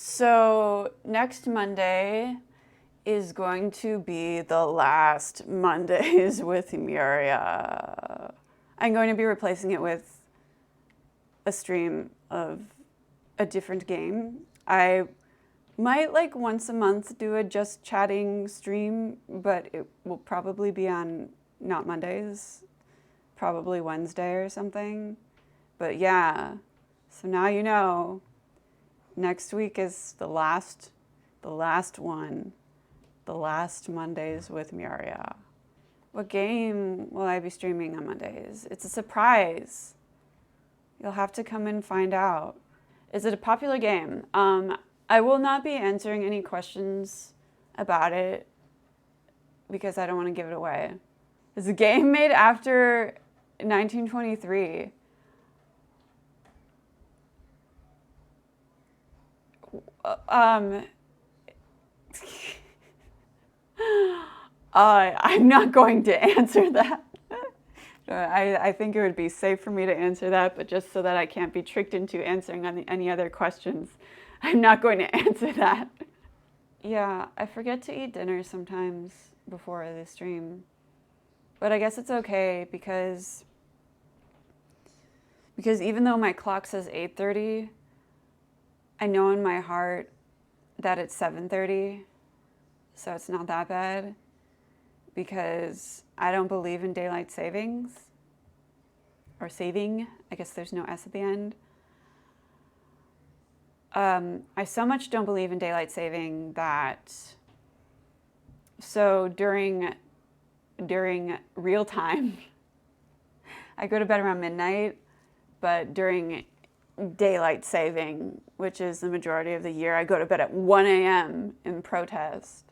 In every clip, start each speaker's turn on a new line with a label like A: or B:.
A: So next Monday is going to be the last Mondays with Muria. I'm going to be replacing it with a stream of a different game. I might like once a month do a just chatting stream, but it will probably be on not Mondays, probably Wednesday or something. But yeah, so now you know. Next week is the last one, the last Mondays with Muria. What game will I be streaming on Mondays? It's a surprise. You'll have to come and find out. Is it a popular game? I will not be answering any questions about it because I don't want to give it away. It's a game made after 1923. I'm not going to answer that. I think it would be safe for me to answer that, but just so that I can't be tricked into answering any other questions, I'm not going to answer that. Yeah, I forget to eat dinner sometimes before the stream, but I guess it's okay because even though my clock says 8:30, I know in my heart that it's 7:30, so it's not that bad because I don't believe in daylight savings or saving. I guess there's no S at the end. I so much don't believe in daylight saving that so during real time, I go to bed around midnight, but during daylight saving, which is the majority of the year, I go to bed at 1 a.m. in protest.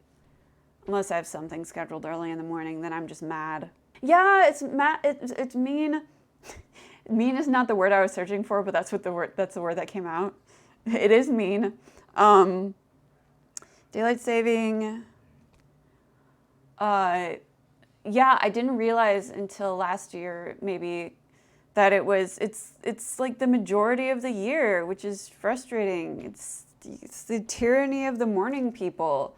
A: Unless I have something scheduled early in the morning, then I'm just mad. Yeah, it's mean. Mean is not the word I was searching for, but that's the word that came out. It is mean. Daylight saving. Yeah, I didn't realize until last year maybe that it's like the majority of the year, which is frustrating. It's the tyranny of the morning people.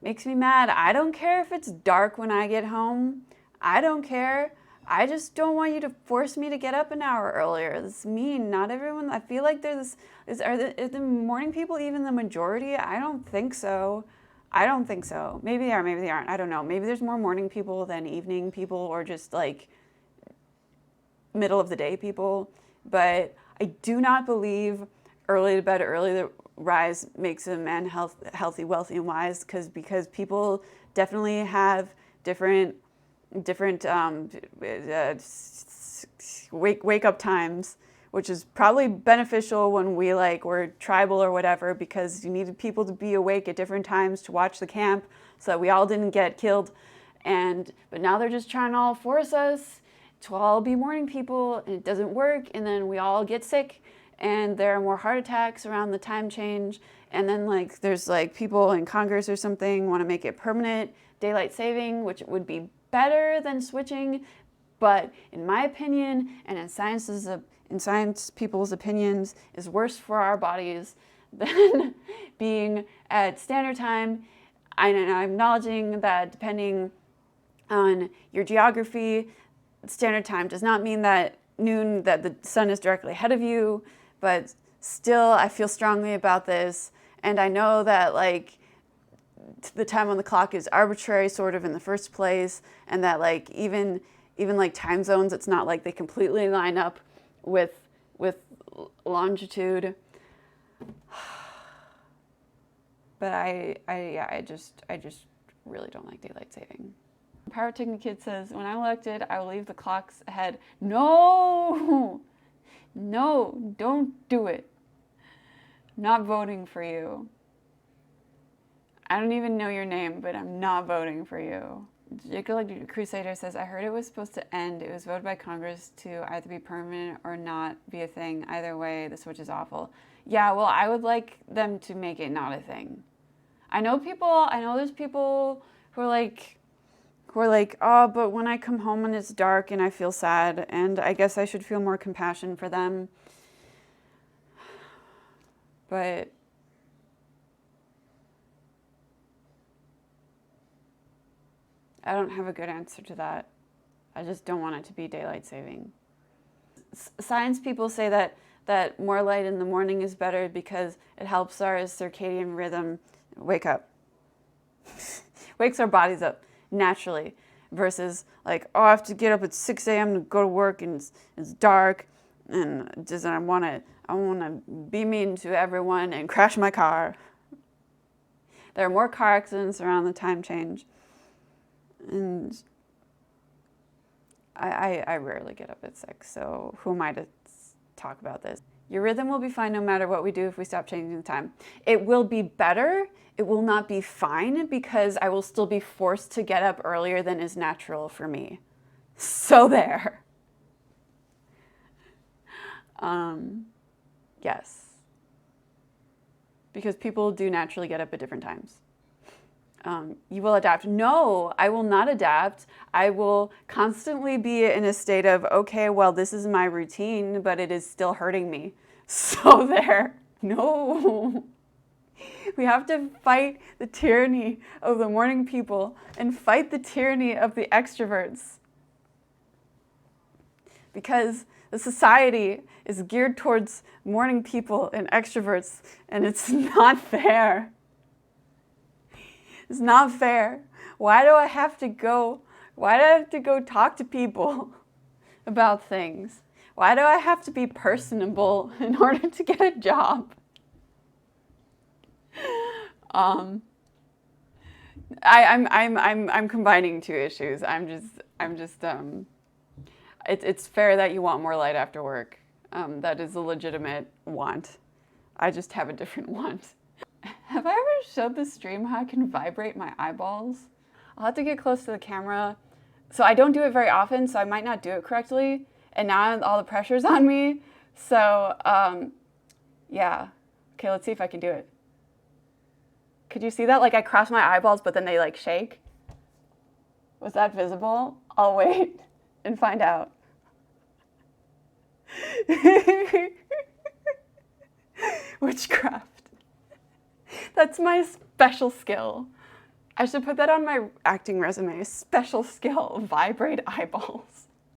A: Makes me mad. I don't care if it's dark when I get home. I don't care. I just don't want you to force me to get up an hour earlier. It's mean. Not everyone. I feel like are the morning people even the majority? I don't think so. I don't think so. Maybe they are, maybe they aren't. I don't know. Maybe there's more morning people than evening people or just like middle of the day people. But I do not believe early to bed, early to rise makes a man healthy, wealthy, and wise because people definitely have different wake up times, which is probably beneficial when we're tribal or whatever, because you needed people to be awake at different times to watch the camp so that we all didn't get killed. But now they're just trying to all force us to all be morning people, and it doesn't work, and then we all get sick, and there are more heart attacks around the time change, and then like there's like people in Congress or something want to make it permanent daylight saving, which would be better than switching, but in my opinion, and in science people's opinions, is worse for our bodies than being at standard time. I'm acknowledging that depending on your geography, standard time does not mean that noon, that the sun is directly ahead of you, but still I feel strongly about this, and I know that like the time on the clock is arbitrary sort of in the first place, and that like even like time zones, it's not like they completely line up with longitude. But I just really don't like daylight saving. Pyrotechnic Kid says, when I'm elected, I will leave the clocks ahead. No, don't do it. I'm not voting for you. I don't even know your name, but I'm not voting for you. Jacob Crusader says, I heard it was supposed to end. It was voted by Congress to either be permanent or not be a thing. Either way, the switch is awful. Yeah, well, I would like them to make it not a thing. I know there's people who are like, oh, but when I come home and it's dark and I feel sad, and I guess I should feel more compassion for them. But I don't have a good answer to that. I just don't want it to be daylight saving. Science people say that more light in the morning is better because it helps our circadian rhythm wake up. Wakes our bodies up naturally versus like, oh, I have to get up at 6 a.m. to go to work and it's dark and just I want to be mean to everyone and crash my car. There are more car accidents around the time change. And I rarely get up at 6, so who am I to talk about this? Your rhythm will be fine no matter what we do if we stop changing the time. It will be better. It will not be fine because I will still be forced to get up earlier than is natural for me. So there. Yes. Because people do naturally get up at different times. You will adapt. No, I will not adapt. I will constantly be in a state of, okay, well, this is my routine, but it is still hurting me. So there. No. We have to fight the tyranny of the morning people and fight the tyranny of the extroverts. Because the society is geared towards morning people and extroverts, and it's not fair. It's not fair. Why do I have to go talk to people about things? Why do I have to be personable in order to get a job? I'm combining two issues. It's fair that you want more light after work. That is a legitimate want. I just have a different want. Have I ever showed the stream how I can vibrate my eyeballs? I'll have to get close to the camera. So I don't do it very often, so I might not do it correctly. And now all the pressure's on me. So, yeah. Okay, let's see if I can do it. Could you see that? Like I cross my eyeballs, but then they like shake. Was that visible? I'll wait and find out. Witchcraft. That's my special skill. I should put that on my acting resume. Special skill, vibrate eyeballs.